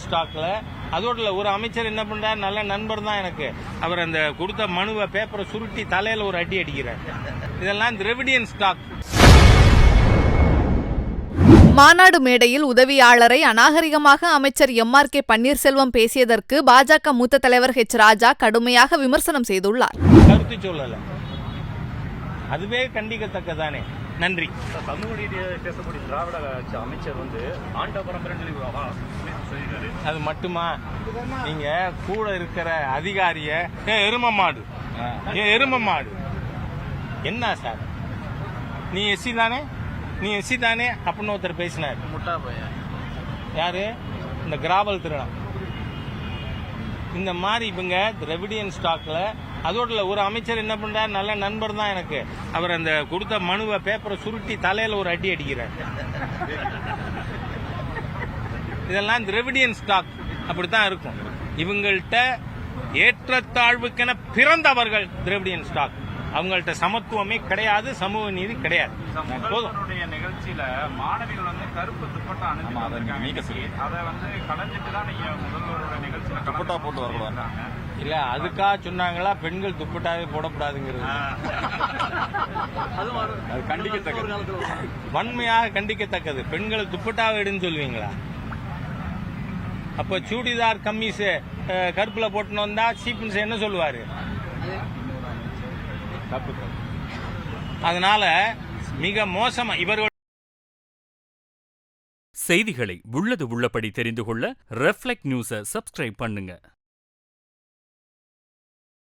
ஸ்டாக்ல அதோட ஒரு அமைச்சர் என்ன பண்றாரு, நல்ல நண்பர் தான் எனக்கு, அவர் அந்த கொடுத்த மனுவை பேப்பரை சுருட்டி தலையில ஒரு அடி அடிக்கிறார். இதெல்லாம் திராவிடியன் ஸ்டாக். மாநாடு மேடையில் உதவியாளரை அநாகரிகமாக அமைச்சர் எம்.ஆர்.கே. பன்னீர்செல்வம் பேசியதற்கு பாஜக மூத்த தலைவர் ஹெச். ராஜா கடுமையாக விமர்சனம் செய்துள்ளார். கருத்து சொல்லல, அதுவே கண்டிக்கத்தக்கதானே. நன்றி. சமூக ரீதியாக பேசக்கூடிய திராவிட அமைச்சர் ஆண்ட பரம்பரை அது மட்டுமா, நீங்க கூட இருக்கிற அதிகாரிய எரும மாடு என்ன சார், நீ எஸ்சி தானே அப்படின்னு ஒருத்தர் பேசினார். யாரு? இந்த கிராவல் திருடம். இந்த மாதிரி இவங்க திராவிடியன் ஸ்டாக்ல அதோட ஒரு அமைச்சர் என்ன பண்றாரு, நல்ல நண்பர் தான் எனக்கு, அவர் அந்த கொடுத்த மனுவை பேப்பரை சுருட்டி தலையில ஒரு அடி அடிக்கிறார். இதெல்லாம் திராவிடியன் ஸ்டாக். அப்படித்தான் இருக்கும். இவங்கள்ட்ட ஏற்றத்தாழ்வுக்கென பிறந்தவர்கள் திராவிடியன் ஸ்டாக். அவங்கள்ட்ட சமத்துவமே கிடையாது, சமூக நீதி கிடையாது. நிகழ்ச்சியில மாணவிகள் கருப்பு துப்பட்டா அதை கலைஞ்சிட்டு தான் நீங்க முதல்வரோட நிகழ்ச்சியில துப்பட்டா போட்டு வரலாம் இல்ல, அதுக்காக சொன்னாங்களா பெண்கள் துப்பட்டாவே போடக்கூடாதுங்கிறது? வன்மையாக கண்டிக்கத்தக்கது. பெண்கள் துப்பட்டாவை எடுன்னு சொல்லுவீங்களா? அப்ப சூடிதார் கம்மீஸ் கருப்புல போட்டுன்னு வந்தா சீஃப் மினிஸ்டர் என்ன சொல்லுவாரு? அதனால மிக மோசமா இவர்கள். செய்திகளை உள்ளது உள்ளபடி தெரிந்து கொள்ள ரெஃப்ளெக்ட் நியூஸை சப்ஸ்கிரைப் பண்ணுங்க.